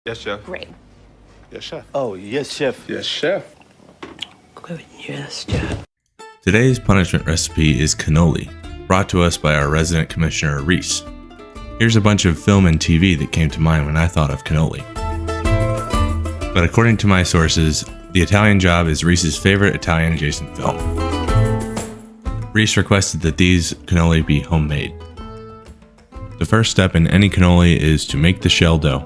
Yes, chef. Great. Yes, chef. Oh, yes, chef. Yes, chef. Good. Yes, Chef. Today's punishment recipe is cannoli, brought to us by our resident commissioner, Reese. Here's a bunch of film and TV that came to mind when I thought of cannoli. But according to my sources, The Italian Job is Reese's favorite Italian-adjacent film. Reese requested that these cannoli be homemade. The first step in any cannoli is to make the shell dough.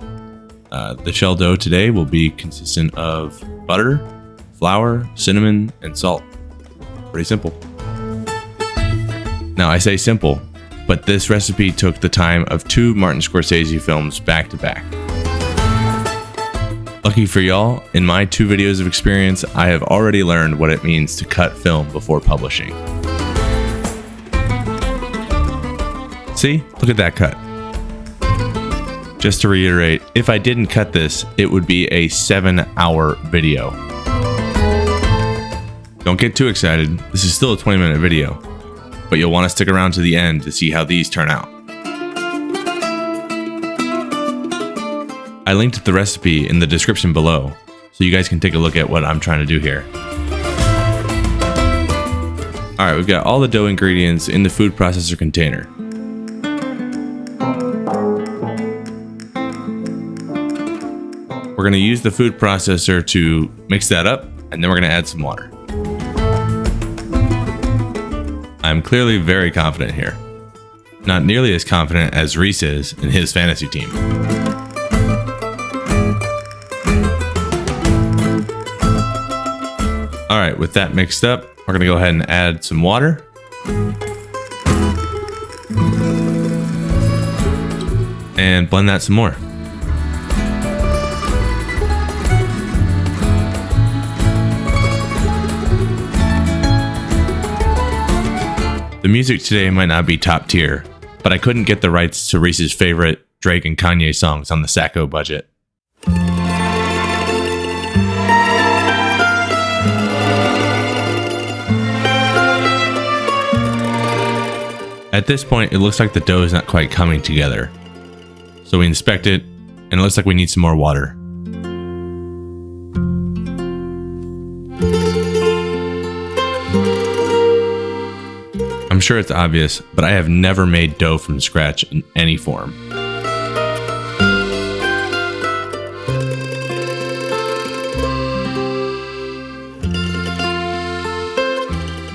The shell dough today will be consistent of butter, flour, cinnamon, and salt. Pretty simple. Now I say simple, but this recipe took the time of 2 Martin Scorsese films back to back. Lucky for y'all, in my 2 videos of experience, I have already learned what it means to cut film before publishing. See? Look at that cut. Just to reiterate, if I didn't cut this, it would be a 7-hour video. Don't get too excited, this is still a 20-minute video, but you'll want to stick around to the end to see how these turn out. I linked the recipe in the description below, so you guys can take a look at what I'm trying to do here. Alright, we've got all the dough ingredients in the food processor container. We're going to use the food processor to mix that up, and then we're going to add some water. I'm clearly very confident here. Not nearly as confident as Reese is in his fantasy team. Alright, with that mixed up, we're going to go ahead and add some water. And blend that some more. The music today might not be top tier, but I couldn't get the rights to Reese's favorite Drake and Kanye songs on the Sacko budget. At this point, it looks like the dough is not quite coming together. So we inspect it, and it looks like we need some more water. I'm sure it's obvious, but I have never made dough from scratch in any form.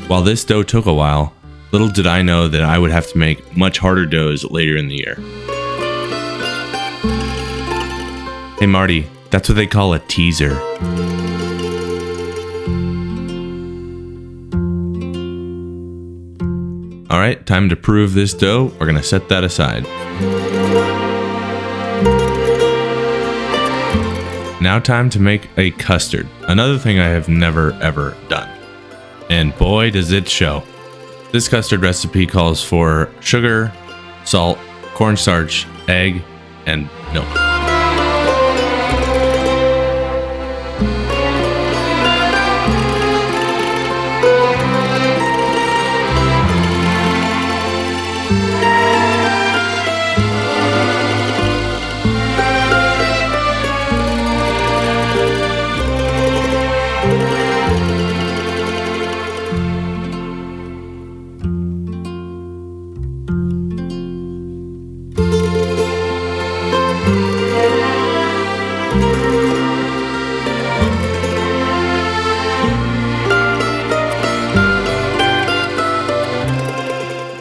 While this dough took a while, little did I know that I would have to make much harder doughs later in the year. Hey Marty, that's what they call a teaser. Alright, time to prove this dough. We're going to set that aside. Now time to make a custard. Another thing I have never ever done. And boy does it show. This custard recipe calls for sugar, salt, cornstarch, egg, and milk.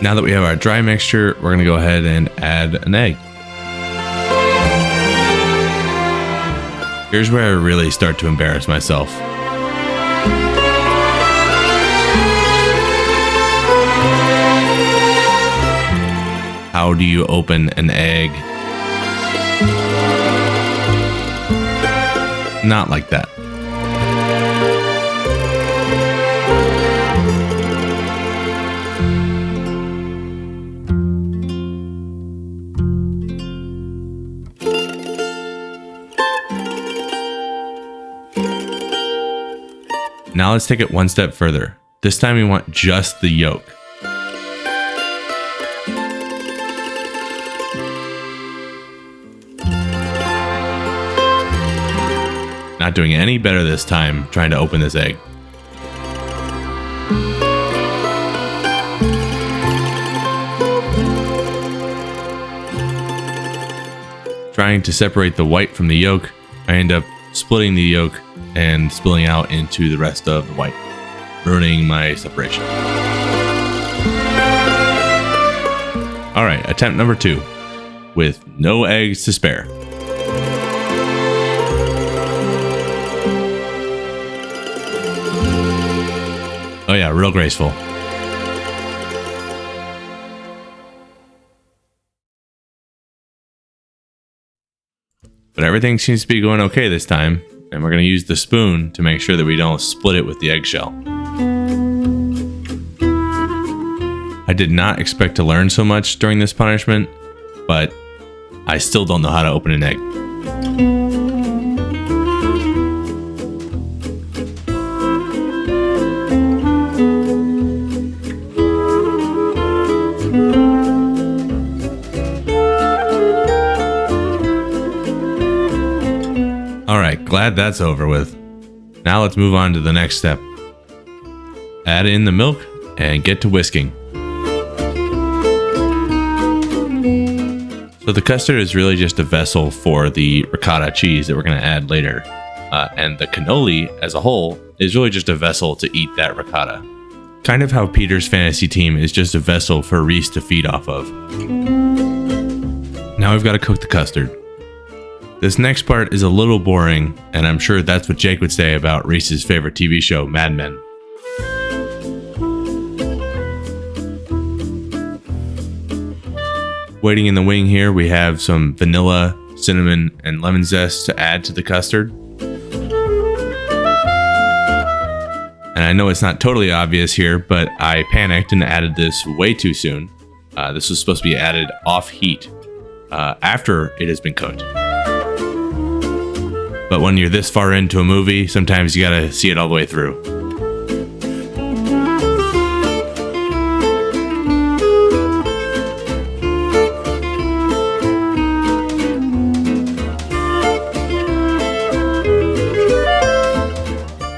Now that we have our dry mixture, we're going to go ahead and add an egg. Here's where I really start to embarrass myself. How do you open an egg? Not like that. Now let's take it one step further. This time we want just the yolk. Not doing any better this time trying to open this egg. Trying to separate the white from the yolk, I end up splitting the yolk and spilling out into the rest of the white, ruining my separation. Alright, attempt number 2, with no eggs to spare. Oh yeah, real graceful. But everything seems to be going okay this time, and we're going to use the spoon to make sure that we don't split it with the eggshell. I did not expect to learn so much during this punishment, but I still don't know how to open an egg. Alright, glad that's over with. Now let's move on to the next step. Add in the milk and get to whisking. So the custard is really just a vessel for the ricotta cheese that we're going to add later. And the cannoli as a whole is really just a vessel to eat that ricotta. Kind of how Peter's fantasy team is just a vessel for Reese to feed off of. Now we've got to cook the custard. This next part is a little boring, and I'm sure that's what Jake would say about Reese's favorite TV show, Mad Men. Waiting in the wing here, we have some vanilla, cinnamon, and lemon zest to add to the custard. And I know it's not totally obvious here, but I panicked and added this way too soon. This was supposed to be added off heat after it has been cooked. But when you're this far into a movie, sometimes you gotta see it all the way through.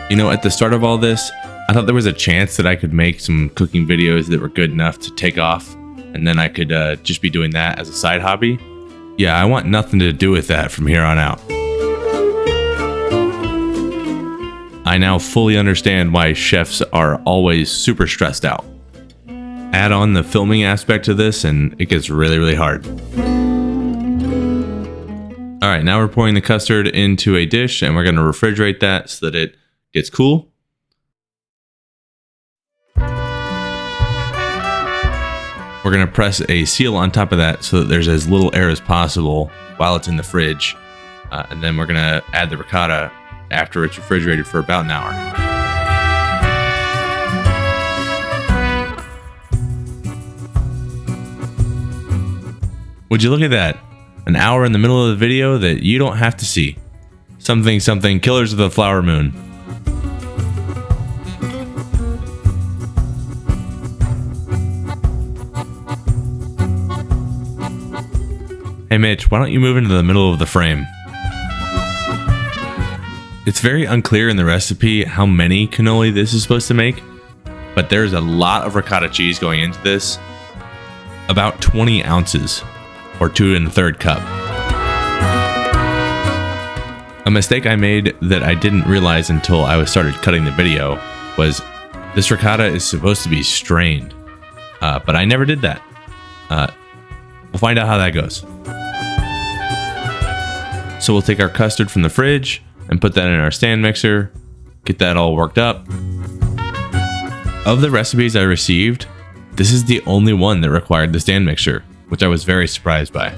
You know, at the start of all this, I thought there was a chance that I could make some cooking videos that were good enough to take off, and then I could just be doing that as a side hobby. Yeah, I want nothing to do with that from here on out. I now fully understand why chefs are always super stressed out. Add on the filming aspect to this and it gets really, really hard. Alright, now we're pouring the custard into a dish and we're going to refrigerate that so that it gets cool. We're going to press a seal on top of that so that there's as little air as possible while it's in the fridge. And then we're going to add the ricotta after it's refrigerated for about an hour. Would you look at that? An hour in the middle of the video that you don't have to see. Something Killers of the Flower Moon. Hey Mitch, why don't you move into the middle of the frame? It's very unclear in the recipe how many cannoli this is supposed to make, but there's a lot of ricotta cheese going into this. About 20 ounces, or 2 1/3 cup. A mistake I made that I didn't realize until I started cutting the video was this ricotta is supposed to be strained, but I never did that. We'll find out how that goes. So we'll take our custard from the fridge and put that in our stand mixer, get that all worked up. Of the recipes I received, this is the only one that required the stand mixer, which I was very surprised by.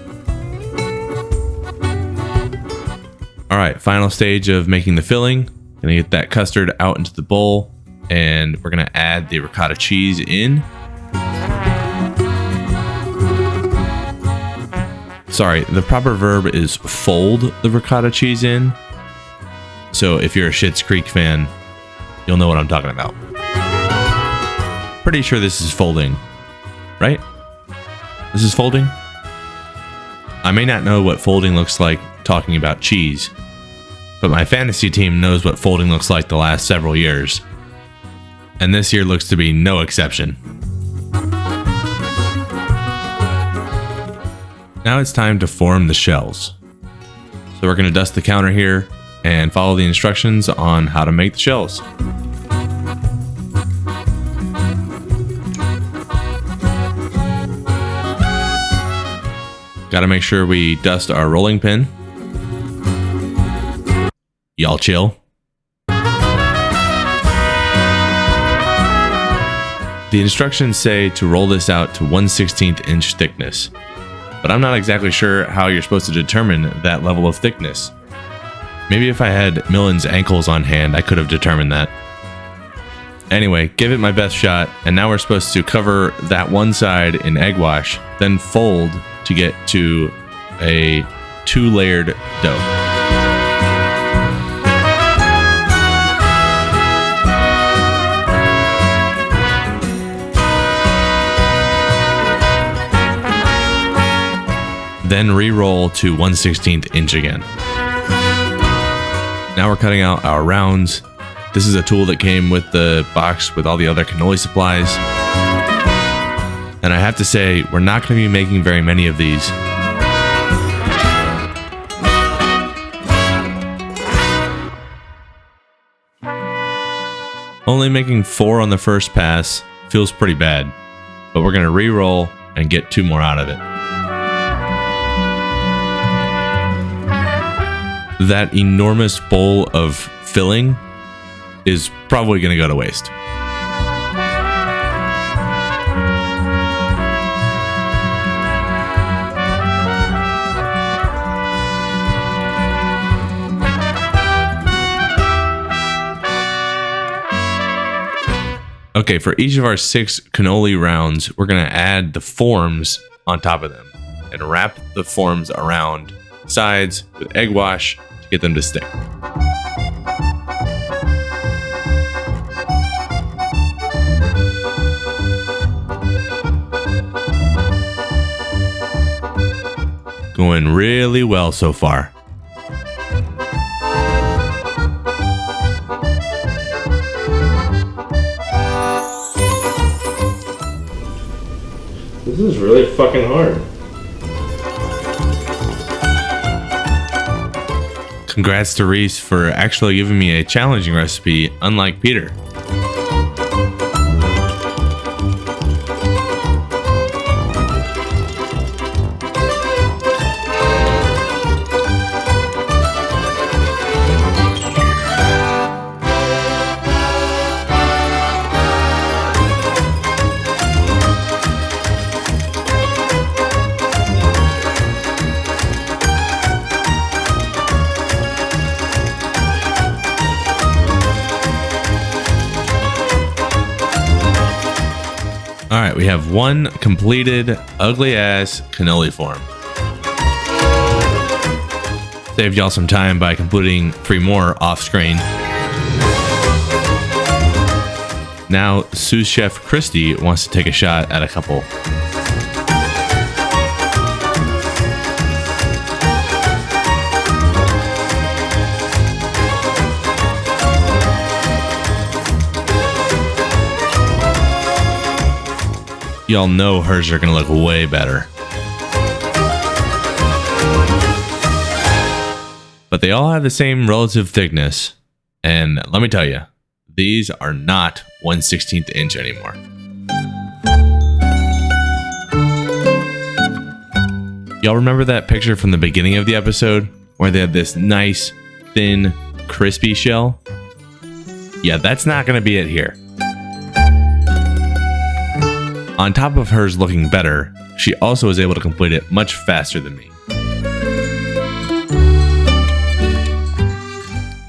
Alright, final stage of making the filling. Gonna get that custard out into the bowl, and we're gonna add the ricotta cheese in. Sorry, the proper verb is fold the ricotta cheese in. So if you're a Schitt's Creek fan, you'll know what I'm talking about. Pretty sure this is folding, right? This is folding? I may not know what folding looks like talking about cheese, but my fantasy team knows what folding looks like the last several years, and this year looks to be no exception. Now it's time to form the shells. So we're going to dust the counter here and follow the instructions on how to make the shells. Got to make sure we dust our rolling pin. Y'all chill. The instructions say to roll this out to 1/16 inch thickness, but I'm not exactly sure how you're supposed to determine that level of thickness. Maybe if I had Millen's ankles on hand, I could have determined that. Anyway, give it my best shot, and now we're supposed to cover that one side in egg wash, then fold to get to a 2-layered dough. Then re-roll to 1/16 inch again. Now we're cutting out our rounds. This is a tool that came with the box with all the other cannoli supplies. And I have to say, we're not going to be making very many of these. Only making 4 on the first pass feels pretty bad, but we're going to re-roll and get 2 more out of it. That enormous bowl of filling is probably going to go to waste. Okay, for each of our 6 cannoli rounds, we're going to add the forms on top of them and wrap the forms around sides with egg wash to get them to stick. Going really well so far. This is really fucking hard. Congrats to Reese for actually giving me a challenging recipe, unlike Peter. Alright, we have one completed ugly ass cannoli form. Saved y'all some time by completing 3 more off screen. Now, sous chef Christy wants to take a shot at a couple. Y'all know hers are gonna look way better. But they all have the same relative thickness, and let me tell you, these are not 1/16 inch anymore. Y'all remember that picture from the beginning of the episode where they had this nice, thin, crispy shell? Yeah, that's not gonna be it here. On top of hers looking better, she also was able to complete it much faster than me.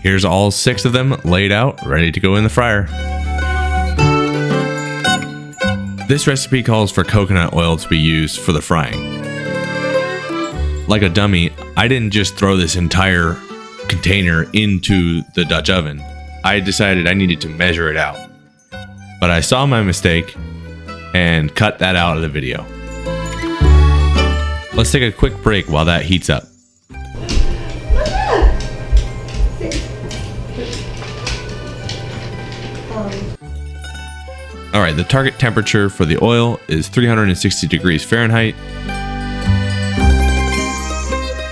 Here's all 6 of them laid out, ready to go in the fryer. This recipe calls for coconut oil to be used for the frying. Like a dummy, I didn't just throw this entire container into the Dutch oven. I decided I needed to measure it out. But I saw my mistake and cut that out of the video. Let's take a quick break while that heats up. Say All right, the target temperature for the oil is 360 degrees Fahrenheit.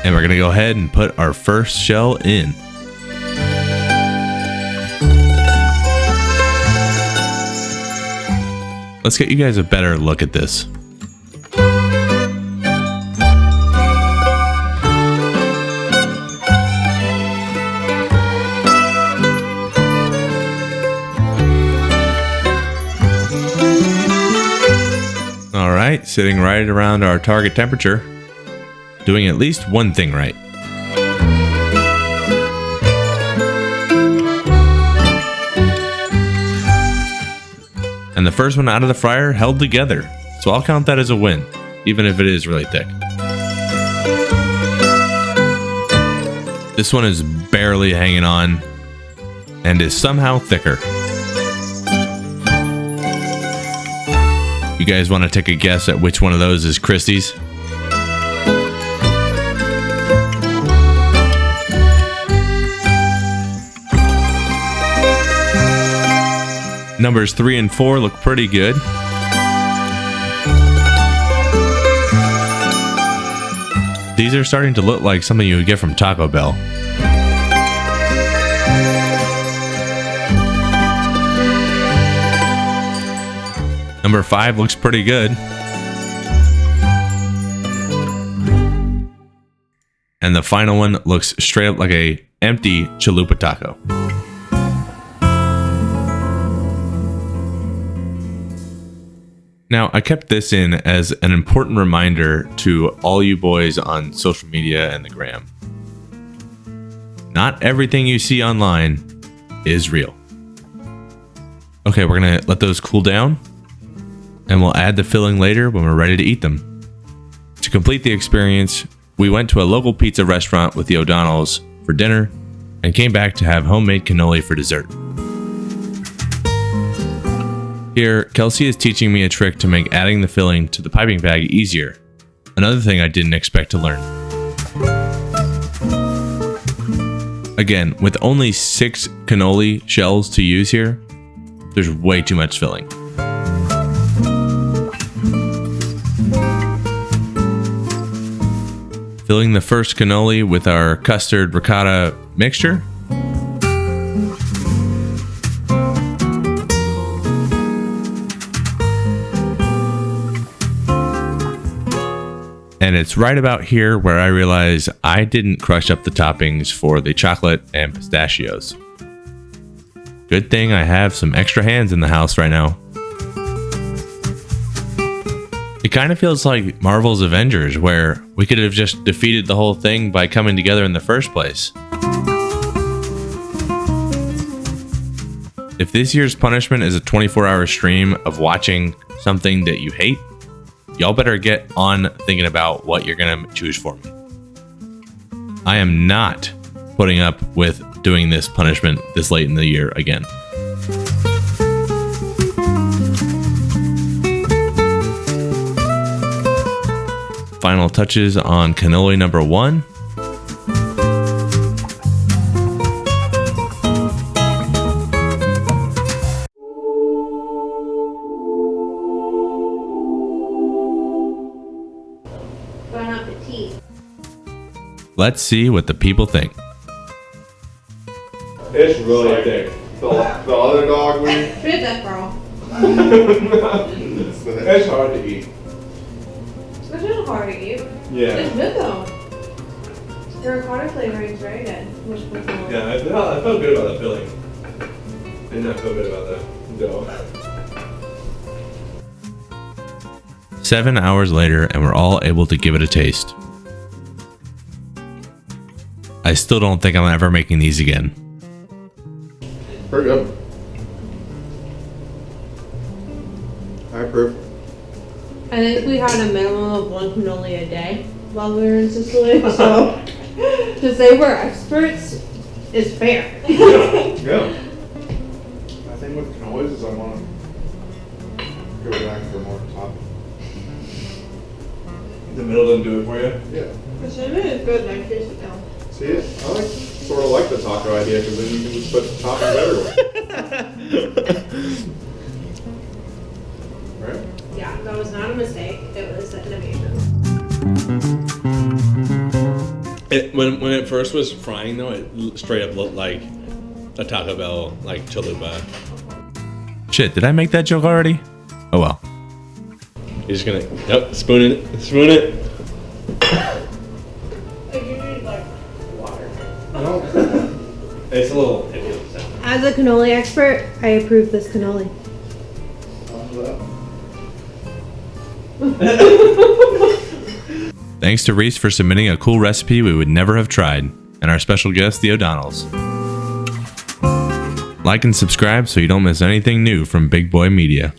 And we're gonna go ahead and put our first shell in. Let's get you guys a better look at this. All right, sitting right around our target temperature, doing at least one thing right. And the first one out of the fryer held together, so I'll count that as a win, even if it is really thick. This one is barely hanging on and is somehow thicker. You guys want to take a guess at which one of those is Christie's? Numbers 3 and 4 look pretty good. These are starting to look like something you would get from Taco Bell. Number 5 looks pretty good. And the final one looks straight up like a empty chalupa taco. Now, I kept this in as an important reminder to all you boys on social media and the gram. Not everything you see online is real. Okay, we're gonna let those cool down, and we'll add the filling later when we're ready to eat them. To complete the experience, we went to a local pizza restaurant with the O'Donnells for dinner and came back to have homemade cannoli for dessert. Here, Kelsey is teaching me a trick to make adding the filling to the piping bag easier. Another thing I didn't expect to learn. Again, with only 6 cannoli shells to use here, there's way too much filling. Filling the first cannoli with our custard ricotta mixture. And it's right about here where I realize I didn't crush up the toppings for the chocolate and pistachios. Good thing I have some extra hands in the house right now. It kind of feels like Marvel's Avengers, where we could have just defeated the whole thing by coming together in the first place. If this year's punishment is a 24-hour stream of watching something that you hate, y'all better get on thinking about what you're gonna choose for me. I am not putting up with doing this punishment this late in the year again. Final touches on cannoli number 1. Let's see what the people think. It's really thick. The other dog we... Spit that, bro. It's hard to eat. It's not hard to eat. Yeah. It's good though. The ricotta flavoring is very good. Yeah, I felt good about the filling. I did not feel good about the dough. 7 hours later, and we're all able to give it a taste. I still don't think I'm ever making these again. Pretty good. I approve. I think we had a minimum of 1 cannoli a day while we were in Sicily, so to say we're experts is fair. Yeah. I think with cannolis is I want to go back for more topping. The middle doesn't do it for you? Yeah. The cinnamon is good, and I taste it now. See it? I like it. sort of like the taco idea because then you can just put toppings everywhere. Right? Yeah, that was not a mistake. It was an innovation. When it first was frying though, it straight up looked like a Taco Bell like chalupa. Shit, did I make that joke already? Oh well. You're just gonna spoon it, spoon it. You need like water. It's a little. As a cannoli expert, I approve this cannoli. Thanks to Reese for submitting a cool recipe we would never have tried, and our special guest, the O'Donnells. Like and subscribe so you don't miss anything new from Big Boy Media.